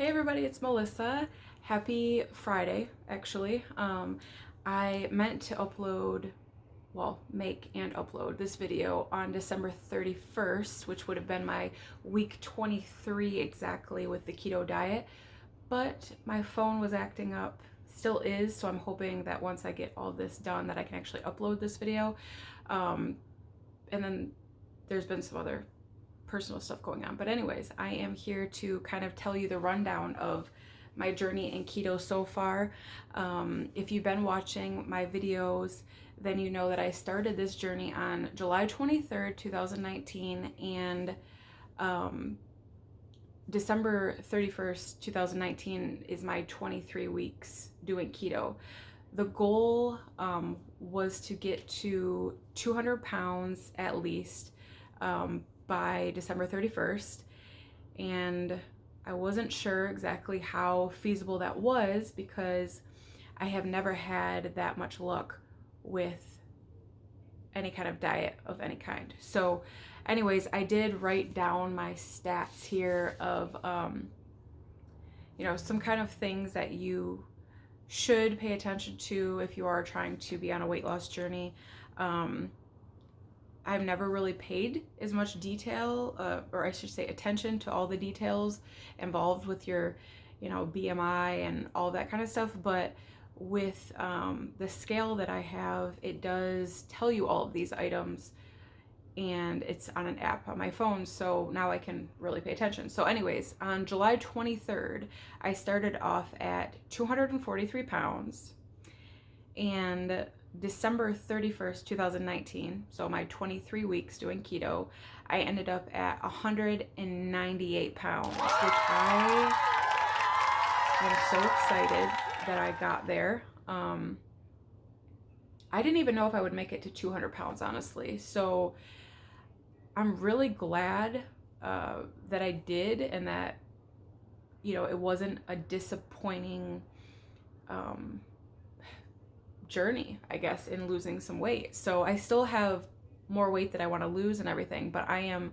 Hey everybody, it's Melissa. Happy Friday, actually. I meant to make and upload this video on December 31st, which would have been my week 23 exactly with the keto diet, but my phone was acting up, still is, so I'm hoping that once I get all this done that I can actually upload this video. And then there's been some other personal stuff going on. But anyways, I am here to kind of tell you the rundown of my journey in keto so far. If you've been watching my videos, then you know that I started this journey on July 23rd, 2019, and December 31st, 2019 is my 23 weeks doing keto. The goal was to get to 200 pounds at least by December 31st, and I wasn't sure exactly how feasible that was because I have never had that much luck with any kind of diet of any kind. So anyways, I did write down my stats here of some kind of things that you should pay attention to if you are trying to be on a weight loss journey. I've never really paid as much detail, or I should say attention to all the details involved with your, BMI and all that kind of stuff. But with the scale that I have, it does tell you all of these items, and it's on an app on my phone, so now I can really pay attention. So anyways, on July 23rd, I started off at 243 pounds, and December 31st, 2019, so my 23 weeks doing keto, I ended up at 198 pounds, which I am so excited that I got there. I didn't even know if I would make it to 200 pounds, honestly. So I'm really glad that I did, and that, it wasn't a disappointing journey, I guess, in losing some weight. So I still have more weight that I want to lose and everything, but I am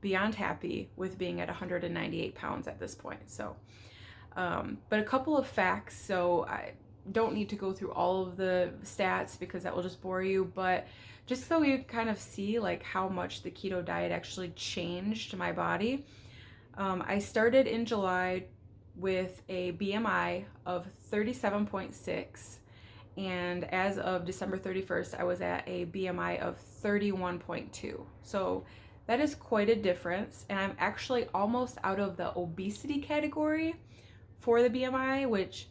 beyond happy with being at 198 pounds at this point. So, but a couple of facts. So I don't need to go through all of the stats because that will just bore you, but just so you kind of see like how much the keto diet actually changed my body. I started in July with a BMI of 37.6. And as of December 31st, I was at a BMI of 31.2. So that is quite a difference. And I'm actually almost out of the obesity category for the BMI, which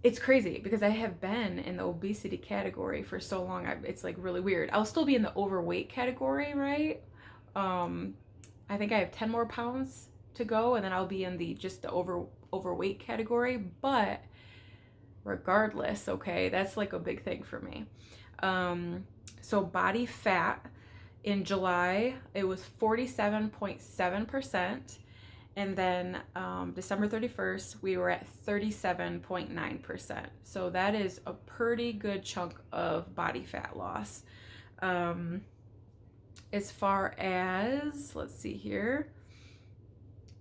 it's crazy because I have been in the obesity category for so long. It's like really weird. I'll still be in the overweight category, right? I think I have 10 more pounds to go, and then I'll be in the overweight category, but regardless, okay, that's like a big thing for me. So body fat in July, it was 47.7%. And then December 31st, we were at 37.9%. So that is a pretty good chunk of body fat loss. As far as, let's see here.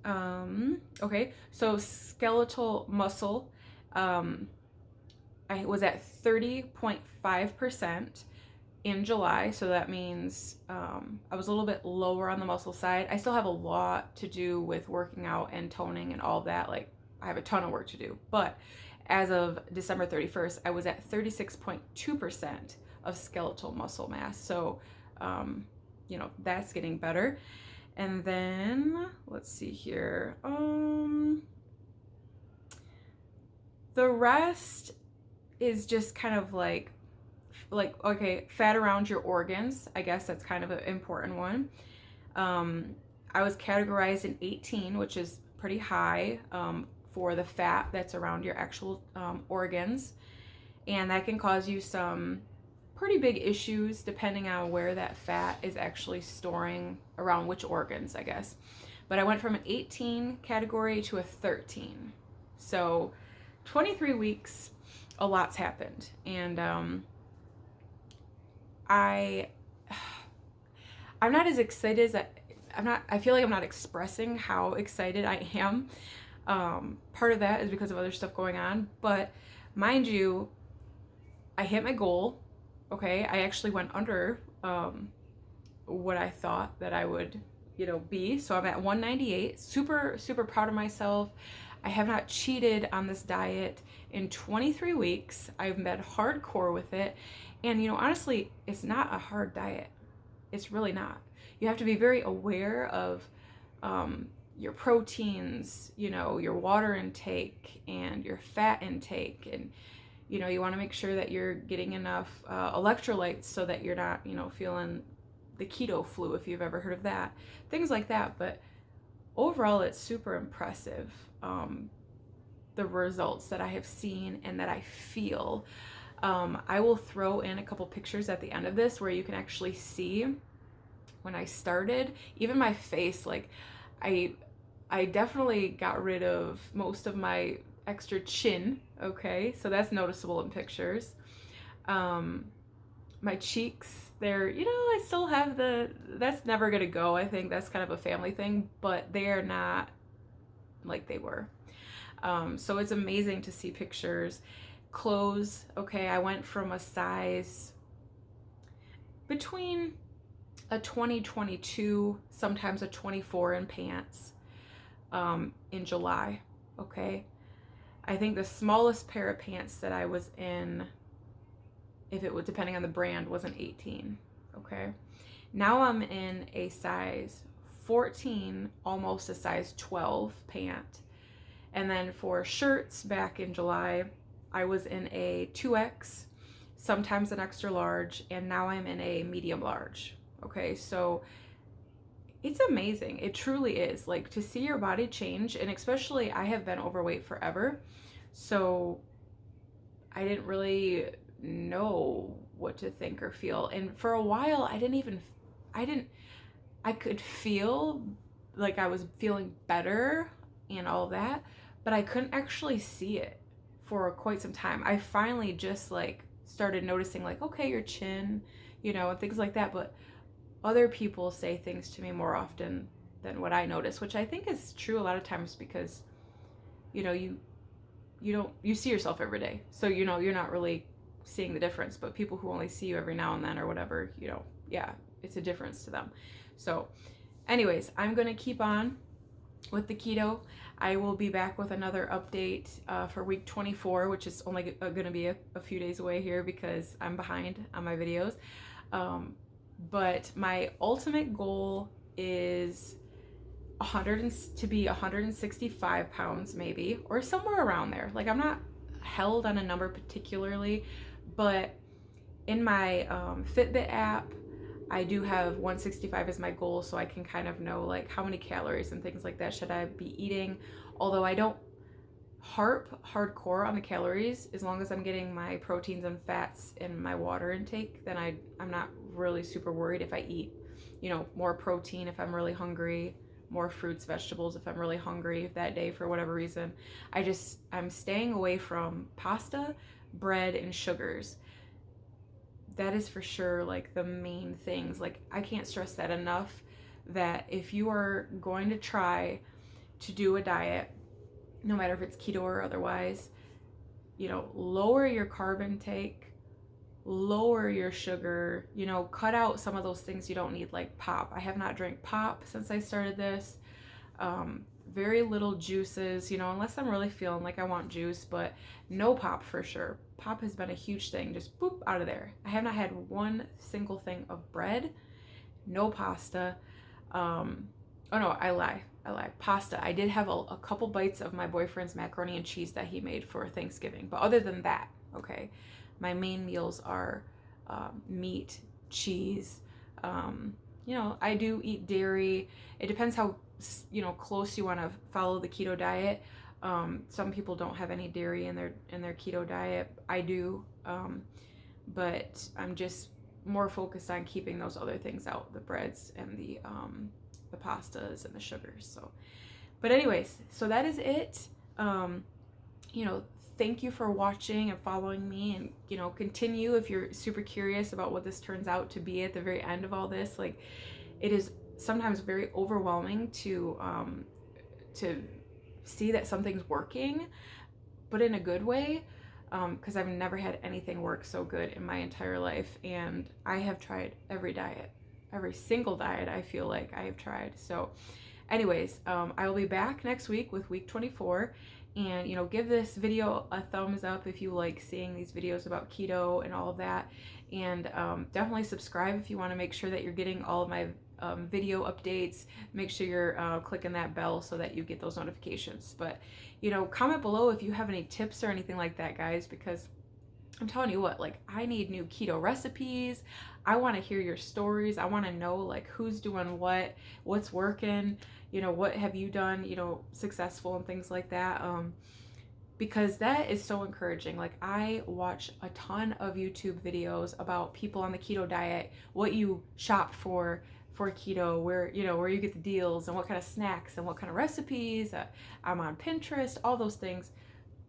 Okay, so skeletal muscle, I was at 30.5% in July, so that means I was a little bit lower on the muscle side. I still have a lot to do with working out and toning and all that. Like, I have a ton of work to do. But as of December 31st, I was at 36.2% of skeletal muscle mass. So, that's getting better. And then, let's see here. The rest is just kind of like, okay, fat around your organs. I guess that's kind of an important one. I was categorized in 18, which is pretty high for the fat that's around your actual organs. And that can cause you some pretty big issues depending on where that fat is actually storing around which organs, I guess. But I went from an 18 category to a 13. So 23 weeks, a lot's happened. And I'm not as excited I feel like I'm not expressing how excited I am. Part of that is because of other stuff going on, but mind you, I hit my goal. Okay, I actually went under what I thought that I would, be. So I'm at 198. Super, super proud of myself. I have not cheated on this diet in 23 weeks. I've been hardcore with it. And, honestly, it's not a hard diet. It's really not. You have to be very aware of your proteins, your water intake and your fat intake. And, you want to make sure that you're getting enough electrolytes so that you're not, feeling the keto flu, if you've ever heard of that. Things like that. But overall, it's super impressive, the results that I have seen and that I feel. I will throw in a couple pictures at the end of this where you can actually see when I started, even my face, like I definitely got rid of most of my extra chin, okay? So that's noticeable in pictures. My cheeks, they're, I still have that's never gonna go. I think that's kind of a family thing, but they are not like they were. So it's amazing to see pictures. Clothes, okay, I went from a size between a 20-22, sometimes a 24 in pants, in July, okay? I think the smallest pair of pants that I was in, if it was depending on the brand, was an 18, okay? Now I'm in a size 14, almost a size 12 pant. And then for shirts back in July, I was in a 2X, sometimes an extra large, and now I'm in a medium large. Okay, so it's amazing. It truly is. Like, to see your body change, and especially I have been overweight forever, so I didn't really know what to think or feel. And for a while, I could feel like I was feeling better and all that, but I couldn't actually see it for quite some time. I finally just like started noticing, like, okay, your chin, and things like that, but other people say things to me more often than what I notice, which I think is true a lot of times because, you see yourself every day. So, you're not really seeing the difference, but people who only see you every now and then or whatever, yeah, it's a difference to them. So anyways, I'm going to keep on with the keto. I will be back with another update for week 24, which is only going to be a few days away here because I'm behind on my videos. But my ultimate goal is to be 165 pounds maybe, or somewhere around there. Like, I'm not held on a number particularly, but in my Fitbit app, I do have 165 as my goal, so I can kind of know like how many calories and things like that should I be eating. Although I don't harp hardcore on the calories, as long as I'm getting my proteins and fats in my water intake, then I'm not really super worried if I eat, more protein if I'm really hungry, more fruits, vegetables if I'm really hungry that day for whatever reason. I'm staying away from pasta, bread, and sugars. That is for sure like the main things. Like, I can't stress that enough, that if you are going to try to do a diet, no matter if it's keto or otherwise, lower your carb intake, lower your sugar, cut out some of those things you don't need, like pop. I have not drank pop since I started this. Very little juices, unless I'm really feeling like I want juice, but no pop for sure. Pop has been a huge thing, just boop, out of there. I have not had one single thing of bread, no pasta. Oh no, I lie. Pasta. I did have a couple bites of my boyfriend's macaroni and cheese that he made for Thanksgiving, but other than that, okay, my main meals are meat, cheese. I do eat dairy. It depends how close you want to follow the keto diet. Some people don't have any dairy in their keto diet. I do, but I'm just more focused on keeping those other things out, the breads and the pastas and the sugars. So, but anyways, so that is it. Thank you for watching and following me, and continue if you're super curious about what this turns out to be at the very end of all this. Like, it is sometimes very overwhelming to see that something's working, but in a good way, because I've never had anything work so good in my entire life, and I have tried every diet, every single diet I feel like I have tried. So anyways, I will be back next week with week 24, and give this video a thumbs up if you like seeing these videos about keto and all of that, and definitely subscribe if you want to make sure that you're getting all of my video updates. Make sure you're clicking that bell so that you get those notifications. But comment below if you have any tips or anything like that, guys, because I'm telling you what, like, I need new keto recipes. I want to hear your stories. I want to know, like, who's doing what's working, what have you done, successful and things like that. Because that is so encouraging. Like, I watch a ton of YouTube videos about people on the keto diet, what you shop for keto, where you get the deals and what kind of snacks and what kind of recipes. I'm on Pinterest, all those things,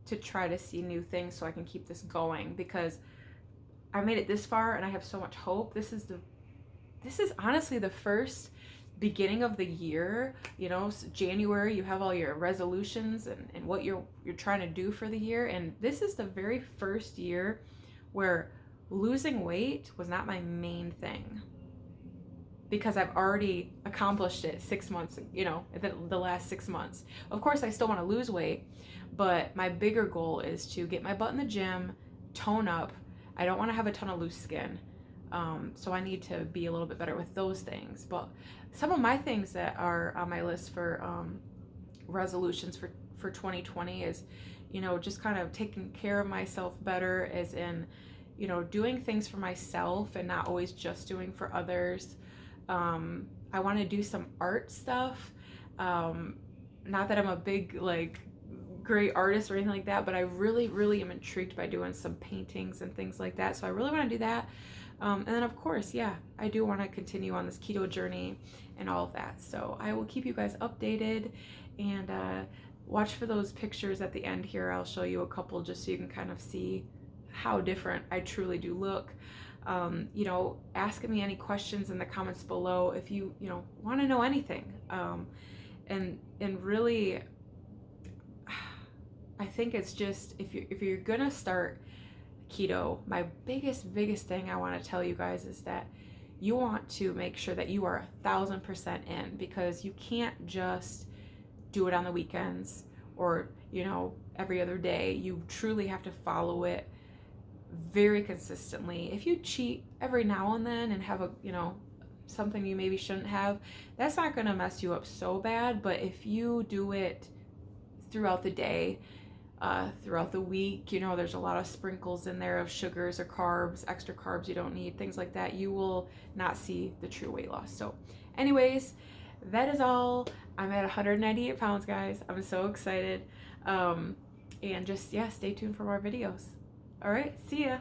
to try to see new things so I can keep this going, because I made it this far and I have so much hope. This is honestly the first beginning of the year. January, you have all your resolutions and what you're trying to do for the year, and this is the very first year where losing weight was not my main thing, because I've already accomplished it 6 months, the last 6 months. Of course, I still want to lose weight, but my bigger goal is to get my butt in the gym, tone up. I don't want to have a ton of loose skin. So I need to be a little bit better with those things. But some of my things that are on my list for resolutions for 2020 is, just kind of taking care of myself better, as in, doing things for myself and not always just doing for others. I want to do some art stuff. Not that I'm a big, like, great artist or anything like that, but I really, really am intrigued by doing some paintings and things like that. So I really want to do that. And then, of course, yeah, I do want to continue on this keto journey and all of that. So I will keep you guys updated, and watch for those pictures at the end here. I'll show you a couple just so you can kind of see how different I truly do look. Asking me any questions in the comments below if you want to know anything. And really, I think it's just, if you're gonna start keto, my biggest thing I want to tell you guys is that you want to make sure that you are 1000% in, because you can't just do it on the weekends or every other day. You truly have to follow it very consistently. If you cheat every now and then and have a something you maybe shouldn't have, that's not going to mess you up so bad. But if you do it throughout the day, throughout the week, there's a lot of sprinkles in there of sugars or carbs, extra carbs you don't need, things like that, you will not see the true weight loss. So anyways, that is all. I'm at 198 pounds, guys. I'm so excited. And just, yeah, stay tuned for more videos. All right, see ya.